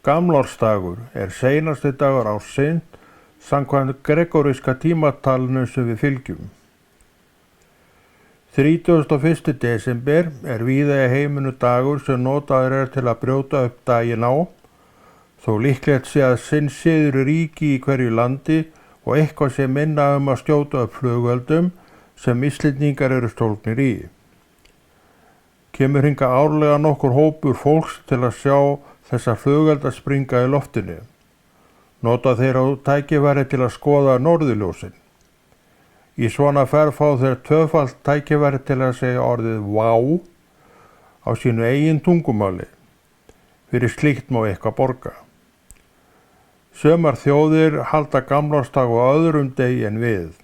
Gamlársdagur seinasti dagur ársins samkvæmt gregoríska tímatalinu sem við fylgjum. 31. desember víða í heiminu dagur sem notaður til að brjóta upp daginn á, þó líklegt sé að sinn siður ríki í hverju landi og eitthvað sé minna að skjóta upp flugveldum sem Íslendingar eru stólpnir í. Kemur hingað árlega nokkur hópur fólks til að sjá þessa flugvelda springa í loftinu. Nota þeir á tækifæri til að skoða norðurljósin. Í svona ferð fá þeir tvöfalt tækifæri til að segja orðið vá á sínu eigin tungumáli. Fyrir slíkt má eitthvað borga. Sumar þjóðir halda gamlársdag á öðrum degi en við.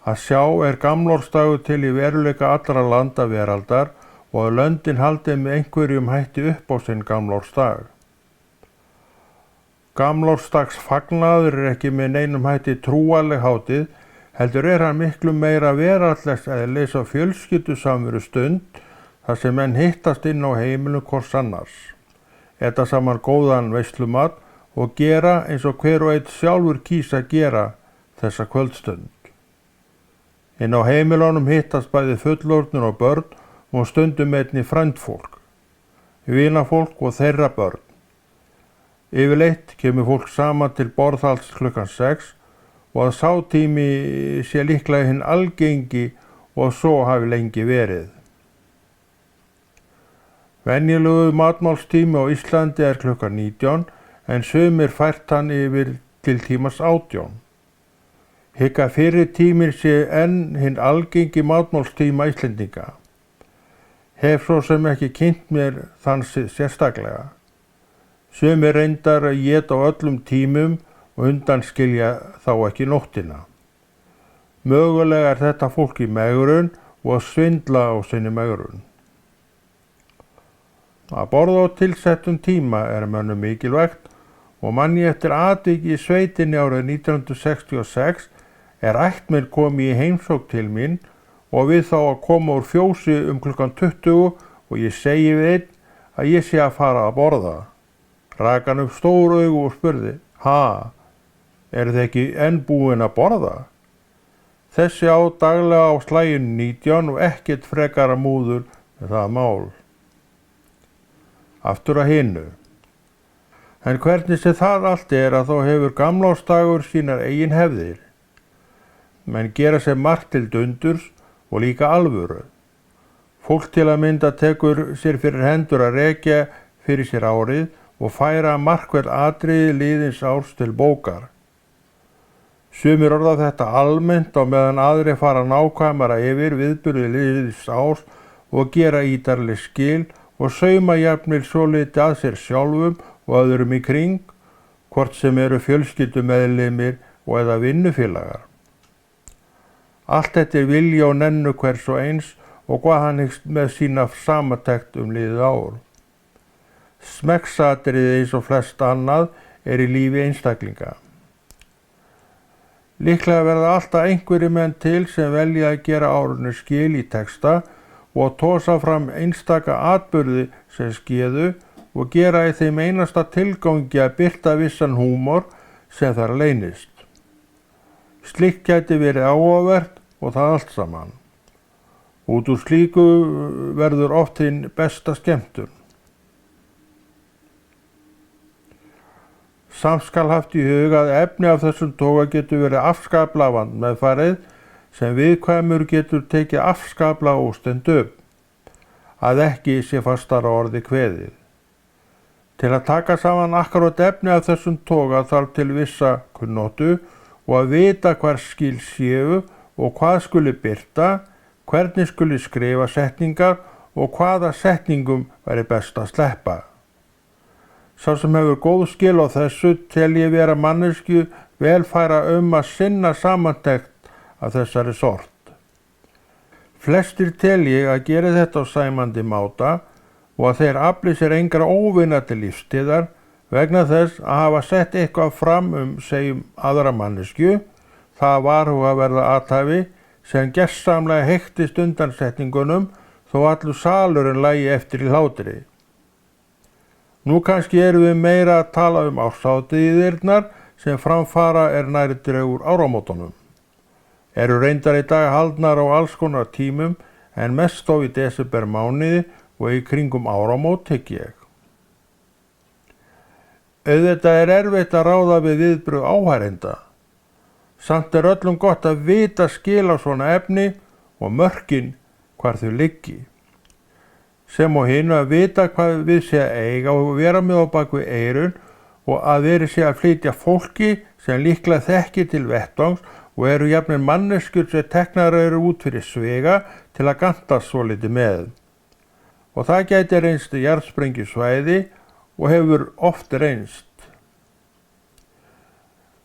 Að sjá gamlársdagur til í veruleika allra landa veraldar og að löndin haldi með einhverjum hætti upp á sinn gamlársdag. Gamlársdags fagnaður ekki með neinum hætti trúarleg hátíð, heldur hann miklu meira veraldlegs eðlis og fjölskyldusamveru stund þar sem menn hittast inn á heimilinu hvors annars. Eta saman góðan veislumat og gera eins og hver og einn sjálfur kýs að gera þessa kvöldstund. Inn á heimilunum hittast bæði fullorðnir og börn og stundum einnig frændfólk, vinafólk og þeirra börn. Yfirleitt kemur fólk saman til borðhalds klukkan 6 og að sá tími sé líklega hinn algengi og svo hafi lengi verið. Venjulegu matmálstími á Íslandi klukkan 19 en sumir fært hann yfir til tímas 18. Hygg að fyrri tíminn sé enn hinn algengi matmálstíma Íslendinga. Hef svo sem ekki kynnt mér þann sérstaklega. Sumir reyndar að éta á öllum tímum og undanskilja þá ekki nóttina. Mögulega þetta fólk í megrun og að svindla á sinni megrun. Að borða á tilsettum tíma mönnum mikilvægt og manni eftir atvik í sveitinni árið 1966 ættmenn komið í heimsókn til mín og við þá að koma úr fjósi klukkan 20 og ég segi við einn að ég sé að fara að borða. Rak hann upp stór augu og spurði, þið ekki enn búin að borða? Þessi á daglega á slaginu 19 og ekkert frekara múður með það mál. Aftur að hinu. En hvernig sem það allt að þá hefur gamlársdagur sínar eigin hefðir. Menn gera sér margt til dundurs og líka alvöru. Fólk til að mynda tekur sér fyrir hendur að rekja fyrir sér árið og færa markverð atriði liðins árs til bókar. Sumir orða þetta almennt á meðan aðrir fara nákvæmara yfir viðburði liðins árs og gera ítarleg skil og sauma jafnvel svolítið að sér sjálfum og öðrum í kring, hvort sem eru fjölskyldumeðlimir og eða vinnufélagar. Allt þetta vilja og nennu hvers og eins og hvað hann hyggst með sína samantekt liðið ár. Smekksatriði eins og flest annað í lífi einstaklinga. Líklega verða alltaf einhverjir menn til sem velja að gera árinu skil í texta og tósa fram einstaka atburði sem skeðu og gera í þeim einasta tilgangi að birta vissan húmor sem þar leynist. Slíkt gæti verið áhugavert og það allt saman. Út úr slíku verður oft hinn besta skemmtun. Samt skal haft í huga að efni af þessum toga getur verið afskaplega vandmeðfarið sem viðkvæmur getur tekið afskaplega óstend upp, að ekki sé fastara orði kveðið. Til að taka saman akkurat efni af þessum toga þarf til vissa kunnáttu og að vita hvar skil séu og hvað skuli birta, hvernig skuli skrifa setningar og hvaða setningum væri best að sleppa. Sá sem hefur góð skil á þessu tel ég vera manneskju velfæra að sinna samantekt af þessari sort. Flestir tel ég að gera þetta á sæmandi máta og að þeir afli sér engra óvinnandi lífstíðar vegna þess að hafa sett eitthvað fram segjum aðra manneskju, það varhugaverða athæfi sem gersamlega heiktist undan setningunum þó allur salurinn lægi eftir í hlátri. Nú kannski erum við meira að tala um árshátíðirnar sem framfara nærri dregur áramótunum. Eru reyndar í dag haldnar á alls konar tímum en mest þó í desembermánuði og í kringum áramót ég. Auðvitað erfitt að ráða við viðbrögð áhærenda. Samt öllum gott að vita skil á svona efni og mörkin hvar þau liggi. Sem og hinu að vita hvað við sé að eiga og vera með á bak við eyrun og að veri sé að flytja fólki sem líklega þekki til vettvangs og eru jafnir manneskjur sem teknar eru út fyrir svega til að gantast svolítið með. Og það gæti reynst jarðsprengjusvæði og hefur oft reynst.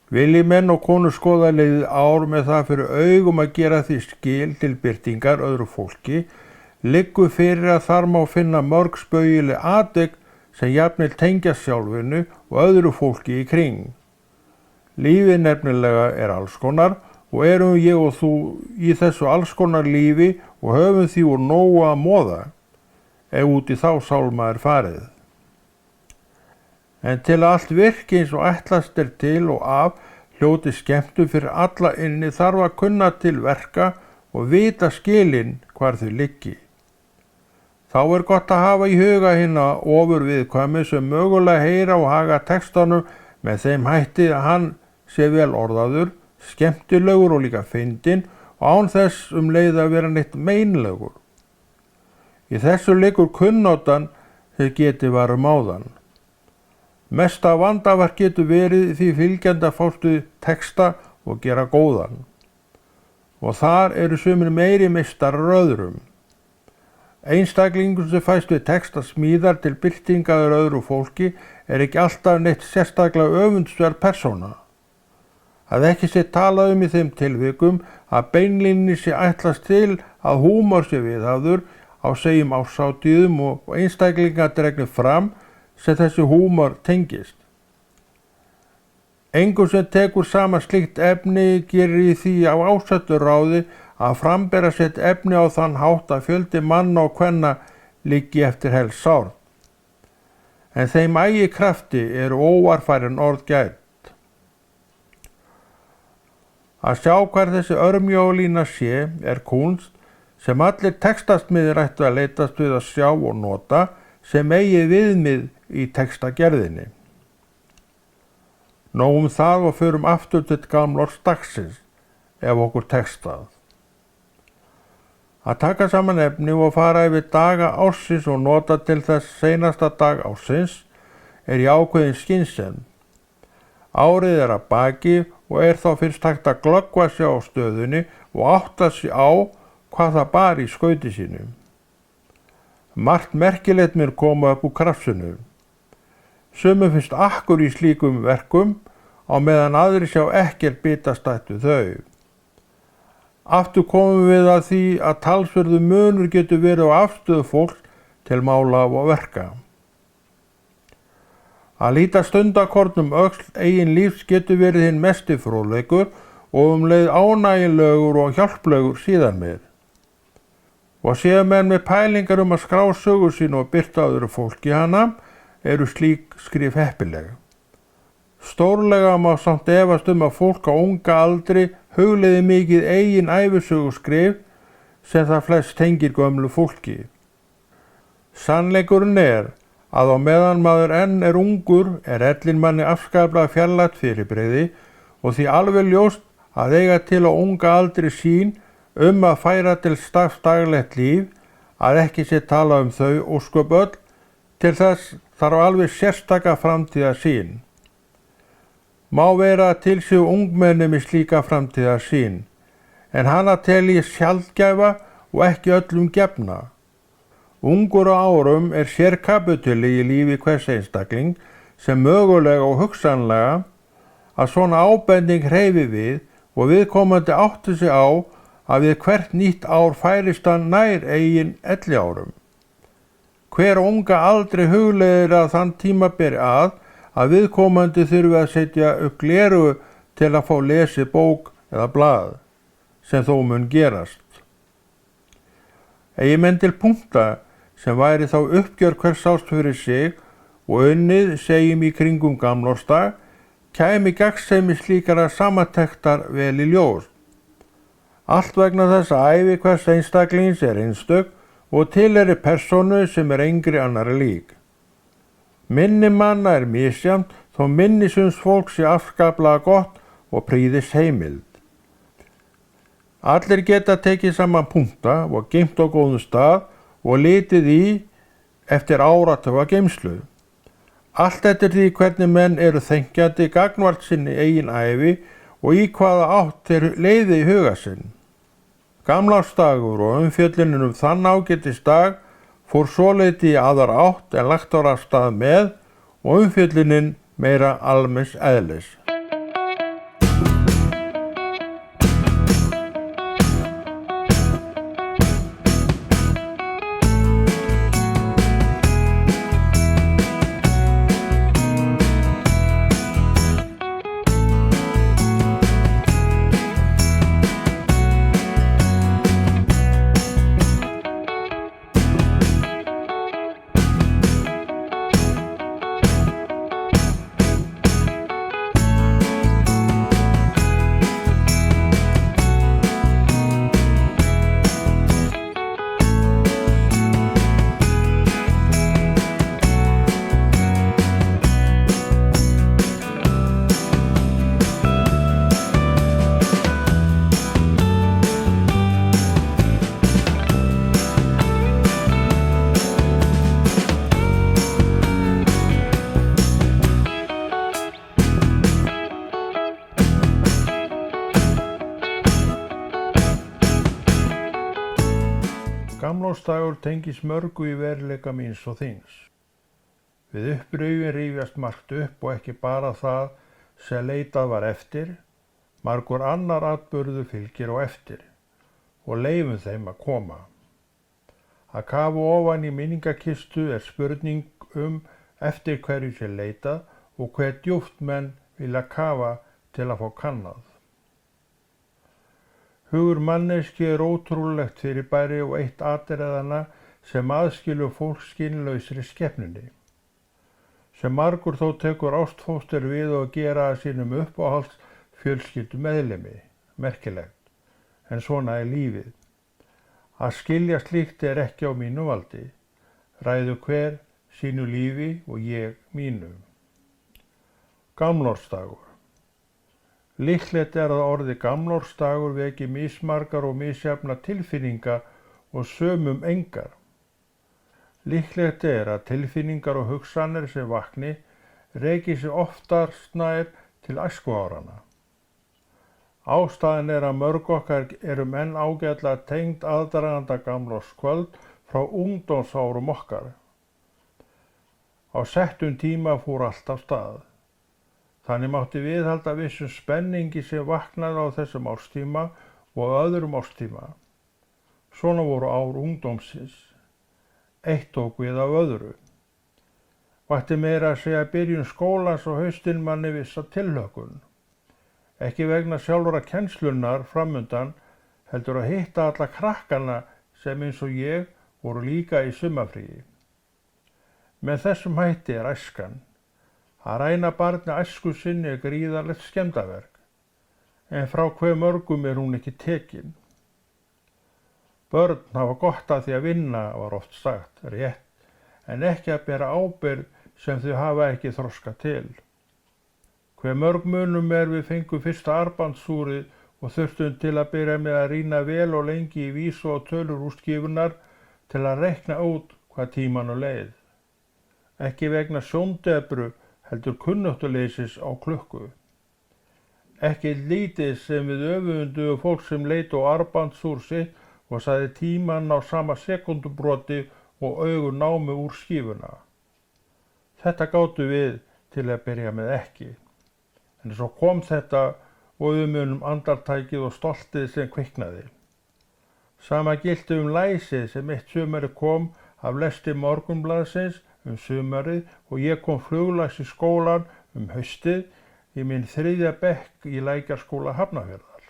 Vilji menn og konur skoða liðið ár með það fyrir augum að gera því skil til birtingar öðru fólki, liggur fyrir að þar má finna mörg spaugileg atvik sem jafnvel tengja sjálfinu og öðru fólki í kring. Lífið nefnilega alls konar og erum ég og þú í þessu alls konar lífi og höfum því úr nógu að moða, ef út í þá sálma farið. En til að allt virki eins og ætlast til og af hljóti skemmtun fyrir alla inni þarf að kunna til verka og vita skilin hvar þau liggi. Þá gott að hafa í huga hina ofurviðkvæmu sem mögulega heyra og haga textanum með þeim hætti að hann sé vel orðaður, skemmtilegur og líka fyndinn og án þess leið að vera neitt meinlegur. Í þessu liggur kunnóttan þeir geti varum áðan. Mesta vandaverk getur verið því fylgjandi að fástu texta og gera góðan. Og þar eru sumir meiri meistarar öðrum. Einstaklingur sem fæst við texta smíðar til birtingaður öðru fólki ekki alltaf neitt sérstaklega öfundsverð persóna. Að ekki sé talað í þeim tilvikum að beinlíni sé ætlast til að húmor sé viðhafður á segjum árshátíðum og einstaklingar dregnir fram sem þessi húmor tengist. Engur sem tekur saman slíkt efni gerir í því á ásettu ráði að frambera sitt efni á þann hátt að fjöldi manna og kvenna liggi eftir helst sár. En þeim ægi krafti óvarfærin orð gætt. Að sjá hvar þessi örmjólína sé kúnst sem allir textasmiðir ættu að leitast við að sjá og nota sem eigi viðmið í textagerðinni. Nóg það og förum aftur til gamlorðs dagsins ef okkur textað. Að taka saman efni og fara yfir daga ársins og nota til þess seinasta dag ársins í ákveðin skynsemi. Árið að baki og þá fyrst hægt að glöggva sig á stöðunni og átta sig á hvað það bar í skauti sínu. Margt merkilegt mér koma upp úr krafsinu. Sumum finnst akkur í slíkum verkum á meðan aðri sjá ekkert bitastætt við þau. Aftur komum við að því að talsverður munur getur verið á afstöðu fólks til mála og verka. Að líta stundakornum öxl eigin lífs getur verið hinn mesti fróðleikur og leið ánægilegur og hjálplegur síðan meir. Og séu menn með pælingar að skrá sögu sín og birta öðru fólki hana, slík skrif heppileg. Stórlega má samt efast að fólk á unga aldri hugleiði mikið eigin ævisögu skrif sem það flest tengir gömlu fólki. Sannleikurinn að á meðan maður enn ungur ellin manni afskaplega fjarlægt fyrirbrigði og því alveg ljóst að eiga til á unga aldri sín að færa til daglegt líf, að ekki sé tala þau ósköp öll, til þess þarf alveg sérstaka framtíðarsýn. Má vera að til séu ungmenni með slíka framtíðarsýn, en hana tel ég sjaldgæfa og ekki öllum gefna. Ungur á árum sérkapítuli í lífi hvers einstakling sem mögulega og hugsanlega að svona ábending hreyfi við og viðkomandi átti sig á að við hvert nýtt ár færist hann nær eigin elliárum. Hver unga aldrei hugleiðir að þann tíma beri að viðkomandi þurfi að setja upp glerugu til að fá lesið bók eða blað, sem þó mun gerast. Eigi menn til punkta sem væri þá uppgjör hvers árs fyrir sig og unnið segjum í kringum gamlársdag, kæmi gagnsemi slíkara samantektar vel í ljós. Allt vegna þess að ævi hvers einstaklings einstök og tilheyrir persónu sem engri annarri lík. Minni manna misjafnt þó minnisins fólk sé afskaplega gott og prýðis heimild. Allir geta tekið saman punkta og geymt á góðum stað og litið í eftir áratuga geymslu. Allt eftir því hvernig menn eru þenkjandi gagnvart sinni eigin ævi og í hvaða átt þeir leiði í huga sinn. Gamlársdagur og umfjöllunin þann ágætisdag fór svoleyti í aðra átt en lagt var af stað með og umfjöllunin meira almenns eðlis. Gamlársdagur tengist mörgu í veruleika míns og þíns. Við upprifjun rifjast margt upp og ekki bara það sem leitað var eftir, margur annar atburður fylgir á eftir og leyfum þeim að koma. Að kafa ofan í minningakistu spurning eftir hverju sé leitað og hve djúpt menn vilja kafa til að fá kannað. Hugur manneskju ótrúlegt fyrirbæri og eitt atriðanna sem aðskilur fólk skynlausri skepnunni. Sem margur þó tekur ástfóstur við og gera að sínum uppáhalds fjölskyldu meðlimi, merkilegt, en svona lífið. Að skilja slíkt ekki á mínu valdi, ræður hver sínu lífi og ég mínu. Gamlársdagur. Líklegt að orðið gamlársdagur veki mismargar og misjafnar tilfinningar og sömum engar. Líklegt að tilfinningar og hugsanir sem vakni reki sig oftast nær til æskuárana. Ástæðan að mörg okkar enn ágætlega tengd aðdraganda gamlárskvöld frá ungdómsárum okkar. Á settum tíma fór allt af stað. Þannig mátti viðhalda vissum spenningi sem vaknaði á þessum árstíma og öðrum árstíma. Svona voru ár ungdómsins. Eitt tók við af öðru. Vakti meira að segja byrjun skólans og haustinn manni vissa tilhlökkun. Ekki vegna sjálfra kennslunnar framundan, heldur að hitta alla krakkana sem eins og ég voru líka í sumarfríi. Með þessum hætti æskan. Að ræna barni æsku sinni gríðarlegt skemmdarverk, en frá hve mörgum hún ekki tekin. Börn hafa gott að því að vinna var oft sagt, rétt, en ekki að bera ábyrgð sem þau hafa ekki þroska til. Hve mörg munum við fengum fyrsta armbandsúrið og þurftum til að byrja með að rýna vel og lengi í vísu og tölur úrskifunar til að reikna út hvað tímanu leið. Ekki vegna sjóndebru heldur kunnáttuleysis á klukku. Ekki lítið sem við öfunduðu fólk sem leit á armbandsúr sitt og sagði tímann á sama sekúndubroti og augun námu úr skífuna. Þetta gátu við til að byrja með ekki. En svo kom þetta og við munum andartækið og stoltið sem kviknaði. Sama gilti læsið sem eitt sumarið kom af lesti Morgunblaðsins sumarið og ég kom fluglags í skólan haustið í minn 3. bekk í Lækjarskóla Hafnarfjarðar.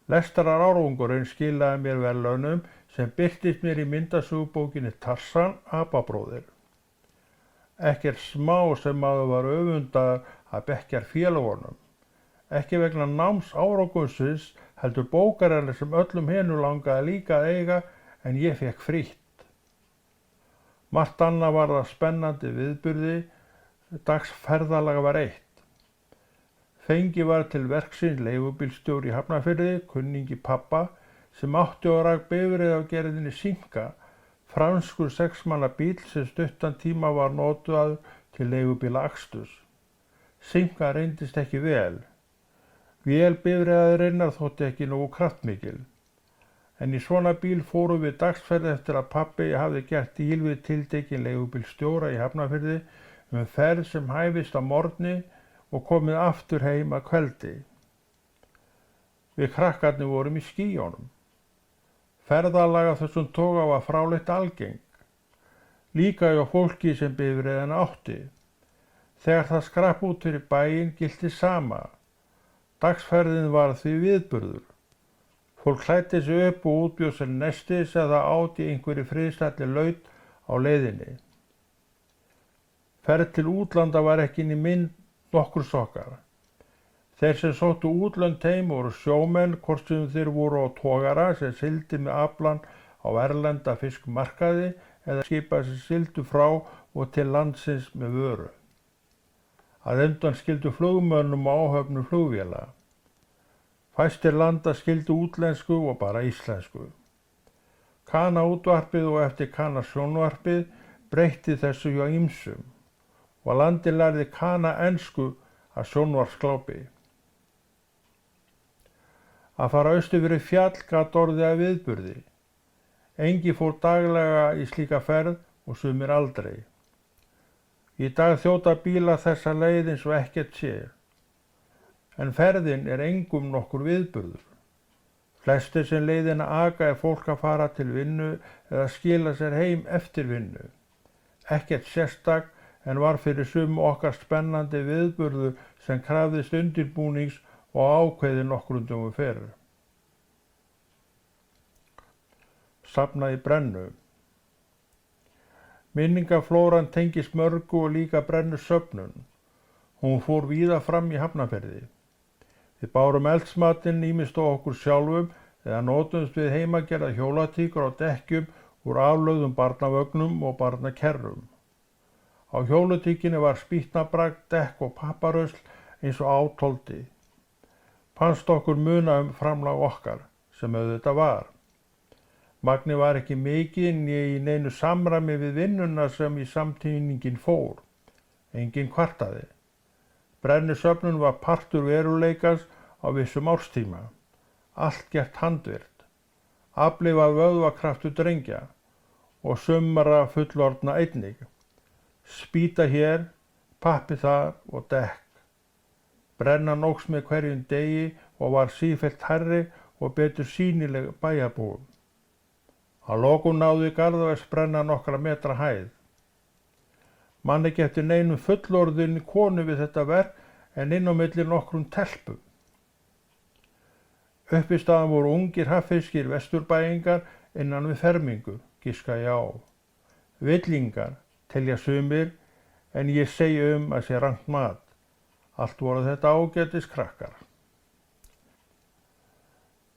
Lestarar árangurinn skilaði mér verðlaunum sem birtist mér í myndasögubókinni Tarzan, apabróðir. Ekkert smá sem maður var öfundaður að bekkjar félagunum. Ekki vegna náms árangusins heldur bókarinnar sem öllum hinu langaði líka að eiga en ég fekk frítt. Margt annað var það spennandi viðburði, dagsferðalag var eitt. Fengið var til verksins leigubílstjóri í Hafnarfirði, kunningi pabba, sem átti og rak bifreið á gerðinni Simca, franskur 6 manna bíl sem stuttan tíma var notaður til leigubílaaksturs. Simca reyndist ekki vel. Vél bifreiðarinnar þótti ekki nógu kraftmikil. En í svona bíl fórum við dagsferð eftir að pabbi hafði gert díl við tiltekinn leigubílstjóra í Hafnarfirði ferð sem hæfist á morgni og komið aftur heim að kveldi. Við krakkarnir vorum í skýjunum. Ferðalag af þessum toga var fráleitt algeng. Líka hjá fólki sem bifreiðina átti. Þegar það skrapp út fyrir bæinn gilti sama. Dagsferðin var því viðburður. Fólk klæddi sig upp og útbjóð sér nestis eða át í einhverju friðsælli laut á leiðinni. Ferð til útlanda var ekki inn í mynd nokkur sokkar. Þeir sem sóttu útlönd heim voru sjómenn, hvort sem þeir voru á togara sem sigldi með aflann á erlenda fiskmarkaði eða skipa sem sigldu frá og til landsins með vöru. Að undan skildu flugmönnum og áhöfnum flugvéla. Fæstir landa skildu útlensku og bara íslensku. Kana-útvarpið og eftir Kana-sjónvarpið breytti þessu hjá ýmsum og landið lærði Kana-ensku að sjónvarpsglápi. Að fara austur fyrir fjall gat orðið að viðburði. Engi fór daglega í slíka ferð og sumir aldrei. Í dag þjóta bíla þessa leið eins og ekkert sé. En ferðin engum nokkur viðburður. Flestir sem leiðina aka fólk að fara til vinnu eða skila sér heim eftir vinnu. Ekkert sérstak en var fyrir sum okkar spennandi viðburður sem krafðist undirbúnings og ákveði nokkrum dögum fyrr. Safnað í brennu. Minningaflóran tengist mörgu og líka brennusöfnun. Hún fór víða fram í Hafnarfirði. Við bárum eldsmatinn ýmist á okkur sjálfum eða notumst við heimagerða hjólatíkur á dekkjum úr aflögðum barnavögnum og barnakerrum. Á hjólatíkinni var spýtnabragð, dekk og papparösl eins og átóldi. Fannst okkur muna framlag okkar, sem auðvitað var. Magni var ekki mikið né í neinu samræmi við vinnuna sem í samtíningin fór. Enginn kvartaði. Brennusöfnun var partur veruleikans á vissum árstíma. Allt gert handvirkt. Afli var vöðvakraftur drengja og sumra fullorðna einnig. Spýta hér, pappi þar og dekk. Brennan óx með hverjum degi og var sífellt hærri og betur sýnileg bæjarbúum. Að lokum náði Garðavegsbrenna nokkra metra hæð. Man ekki eftir neinum fullorðinni konu við þetta verk en inn á milli nokkrum telpum. Uppistaðan voru ungir hafnfirskir vesturbæingar innan við fermingu, giska ég á. Villingar, telja sumir, en ég segi að sé rangt mat. Allt voru þetta ágætis krakkar.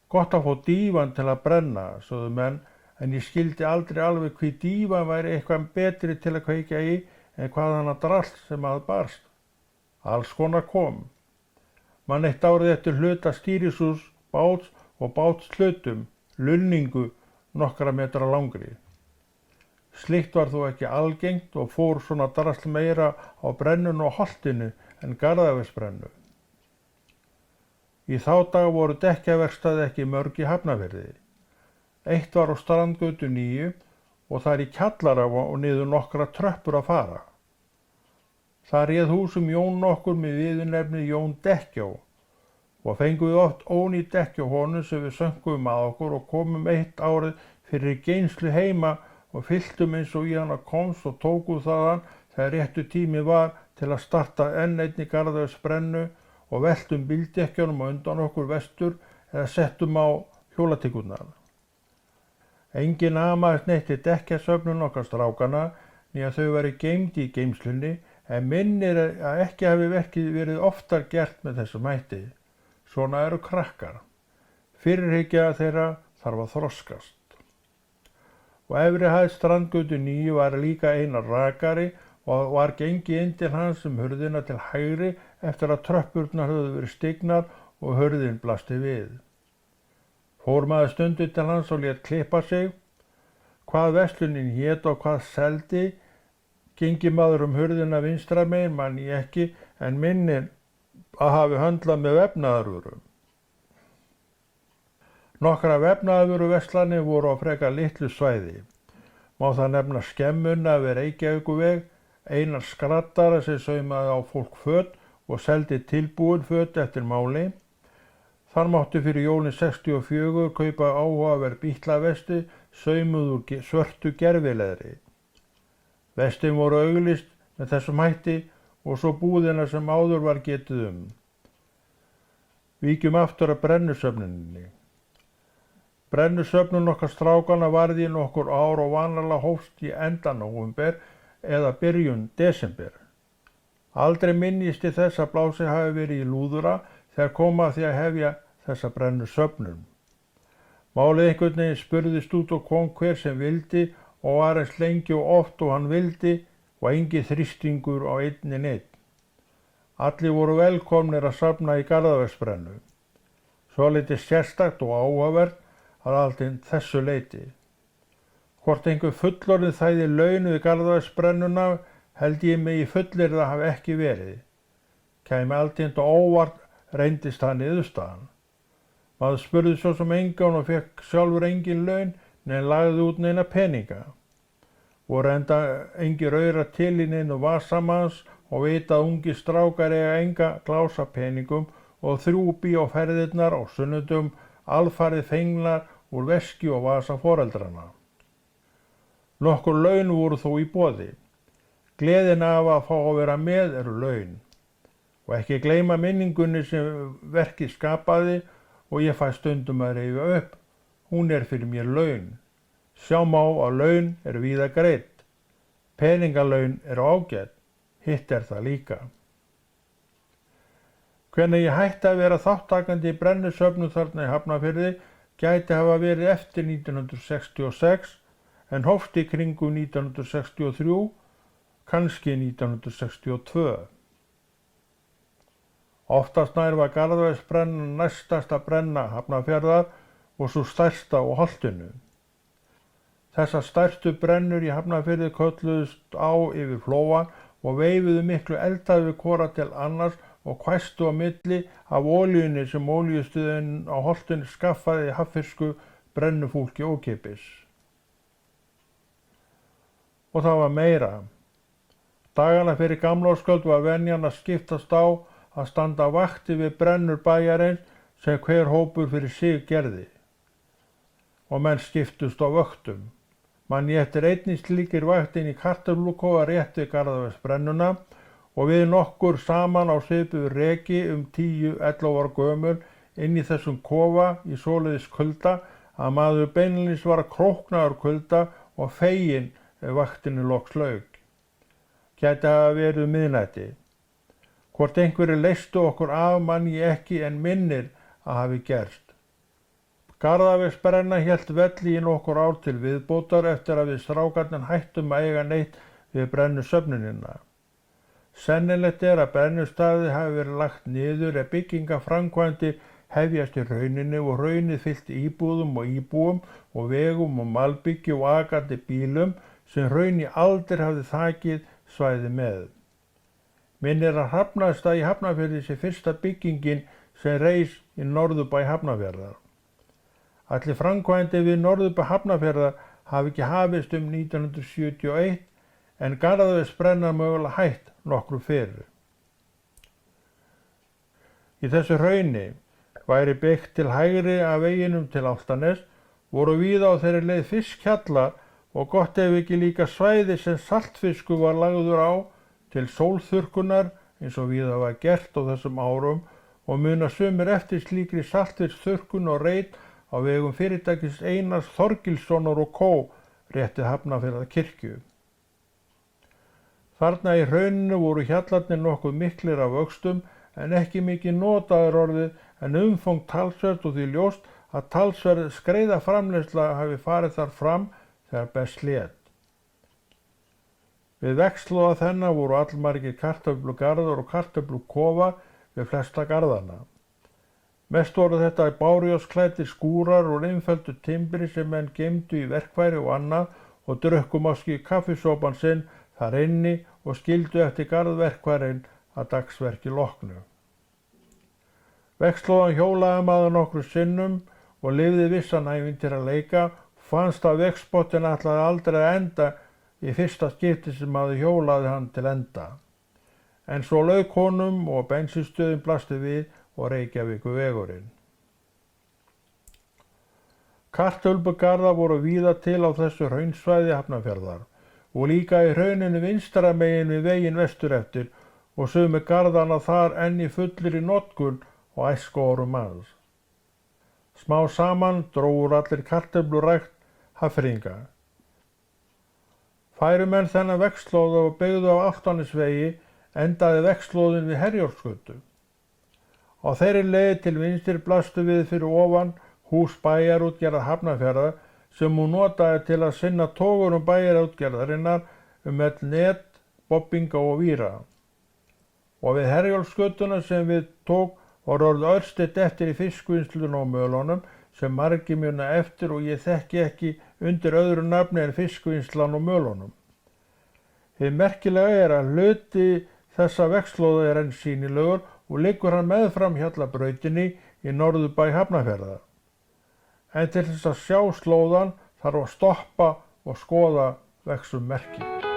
Gott að fá dívan til að brenna, sögðu menn, en ég skildi aldrei alveg hví dívan væri eitthvað betri til að kveikja í en hvað hana drasl sem að barst. Alls konar kom. Man eitt árið eftir hluta stýrishús, báts og bátshlutum, lunningu nokkra metra langri. Slíkt var þó ekki algengt og fór svona drasl meira á brennun og holtinu en Garðavegsbrennu. Í þá dag voru dekkjaverkstæði ekki mörg í Hafnarfirði. Eitt var á Strandgötu 9 og þar í kjallara og niður nokkra tröppur að fara. Það réð húsum Jón nokkur með viðurnefnið Jón Dekkjó og fengum við oft ónýtt dekk hjá honum sem við söngum að okkur og komum eitt árið fyrir geymslu heima og fylltum eins og í hana komst og tókum þaðan þegar réttu tími var til að starta enn einni Garðavegsbrennu og veltum bíldekkjunum á undan okkur vestur eða settum á hjólatíkurnar. Enginn amaðist neitt í dekkjasöfnun okkar strákana né að þau væru geymd í geymslunni, en minnir að ekki hafi verkið verið oftar gert með þessum hætti. Svona eru krakkar. Fyrirhyggja þeirra þarf að þroskast. Og efri hæð Strandgötu 9 var líka Einar rakari og var gengið inn til hans hurðina til hægri eftir að tröppurnar höfðu verið stignar og hurðin blasti við. Fór maður stundu til hans og lét klippa sig. Hvað verslunin hét og hvað seldi, gengi maður hurðina vinstra megin, man ég ekki, en minnir að hafi höndlað með vefnaðarvörum. Nokkra vefnaðarvöruverslanir voru á frekar litlu svæði. Má það nefna Skemmuna við Reykjavíkurveg, Einar skraddara sem saumaði á fólk föt og seldi tilbúin föt eftir máli. Þar mátti fyrir jólin 64 kaupa áhugaverð bítlavesti saumuð úr svörtu gervileðri. Vestin voru auglýst með þessum hætti og svo búðina sem áður var getið Víkjum aftur að brennusöfnuninni. Brennusöfnun okkar strákana varði í nokkur ár og vanalega hófst í enda nóvember eða byrjun desember. Aldrei minnist ég þess að blásið hafi verið í lúðura þegar kom að því að hefja þessa brennusöfnun. Málið einhvern veginn spurðist út og kom hver sem vildi og var eins lengi og oft og hann vildi og engin þrýstingur á einni neitt. Allir voru velkomnir að safna í Garðavegsbrennu. Svolítið sérstakt og áhugavert að alltinn þessu leyti. Hvort einhver fullorðinn þæði laun við Garðavegsbrennuna held ég mig í fullyrði að hafi ekki verið. Kæmi alltinn og óvart reyndist það niðurstaðan. Maður spurði svo sem engan og fekk sjálfur engin laun en lagði út neina peninga. Voru enda engir aura til í neinu vasamanns og vita að ungi strákar eiga enga glása peningum og 3 bíóferðirnar á sunnudum alfarið fengnar úr veski og vasa foreldrana. Nokkur laun voru þó í boði. Gleðin af að fá að vera með eru laun. Og ekki gleyma minningunni sem verkið skapaði og ég fæ stundum að rifja upp. Hún fyrir mér laun. Sjá má að laun víða greidd. Peningalaun ágætt. Hitt það líka. Hvenær ég hætti að vera þáttakandi í brennusöfnun þarna í Hafnarfirði gæti hafa verið eftir 1966 en hófst í kringum 1963, kannski 1962. Oftast nær var Garðavegsbrennan næstasta brenna Hafnarfjarðar og svo stærsta á holtinu. Þessar stærstu brennur í Hafnarfirði kölluðust á yfir flóann og veifuðu miklu eldaði við hvora til annars og hvæstu á milli af olíunni sem olíustöðin á holtinu skaffaði hafnfirsku brennufólki ókeypis. Og það var meira. Dagana fyrir gamláskvöld var venjan að skiptast á að standa vakti við brennur bæjarins sem hver hópur fyrir sig gerði. Og menn skiptust á vöktum. Man ég eftir einnig slíkir vaktin í Kartöflukóa rétt við Garðavegsbrennuna og við nokkur saman á svipuðu reki 10-11 ára gömul inn í þessum kofa í svoleiðis kulda að maður beinlínis var að krókna úr kulda og feginn ef vaktinni loks lauk. Gæti hafa verið miðnætti. Hvort einhverju leystu okkur af man ég ekki en minnir að hafi gerst. Garðavegsbrenna hélt velli í nokkur ár til viðbótar eftir að við strákarnir hættum að eiga neitt við brennusöfnunina. Sennilegt að brennustaði hafi verið lagt niður ef byggingaframkvæmdir hefjast í rauninni og raunið fyllti íbúðum og íbúum og vegum og malbyggi og akandi bílum sem rauni aldrei hafði þakið svæði með. Minnir að Hrafnastað í Hafnarfirði sé fyrsta byggingin sem reis í norðurbæ Hafnarfjarðar. Allir framkvæmdir við norðurbæ Hafnarfjarðar hafi ekki hafist 1971 en Garðavegsbrenna mögulega hætt nokkru fyrir. Í þessu hrauni væri byggt til hægri af veginum til Álftanes, voru víða á þeirri leið fiskhjallar og gott ef ekki líka svæði sem saltfiskur var lagður á til sólþurrkunar eins og víða var gert á þessum árum og muna sumir eftir slíkri saltfisksþurrkun og reit á vegum fyrirtækis Einars Þorgilssonar og Co. rétt við Hafnarfjarðarkirkju. Þarna í hrauninu voru hjallarnir nokkuð miklir af vöxtum en ekki mikið notaður orðið en umfang talsvert og því ljóst að talsverð skreiðaframleiðsla hafi farið þar fram þegar best lét. Við vegslóða þennan voru allmargir kartöflugarðar og kartöflukofa við flesta garðana. Mest voru þetta bárujárnsklæddir skúrar úr einföldu timbri sem menn geymdu í verkfæri og annað og drukku máski kaffisópan sinn þar inni og skildu eftir garðverkfærin að dagsverki loknu. Vegslóðan hjólaði maður nokkru sinnum og lifði vissan ævintýra leika og fannst að vegspottin ætlaði aldrei að enda í fyrsta skipti sem maður hjólaði hann til enda. En svo lauk honum og bensínstöðin blasti við og Reykjavíkurvegurinn. Kartöflugarðar voru víða til á þessu hraunsvæði Hafnarfjarðar og líka í hrauninu vinstra megin við veginn vestur eftir og sumir garðana þar enn í fullri notkun og æskuárum manns. Smá saman drógu allir kartöflurækt Hafnfirðinga. Færu menn þennan vegslóða og beygðu á Álftanesvegi endaði vegslóðin við Herjólfsgötu. Á þeirri leið til vinstri blastu við fyrir ofan hús bæjarútgerðar Hafnarfjarðar sem hún notaði til að sinna togurum bæjarútgerðarinnar öll net, bobbinga og víra. Og við Herjólfsgötuna sem við tók var orðið örstutt eftir í fiskvinnsluna og mölunum sem margir muna eftir og ég þekki ekki undir öðru nafni en fiskvinnslan og mölunum. Hið merkilega að hluti þessa vegslóða enn sýnilegur og liggur hann meðfram Hjallabrautinni í norðurbæ Hafnarfjarðar. En til þess að sjá slóðan þarf að stoppa og skoða vegsummerki.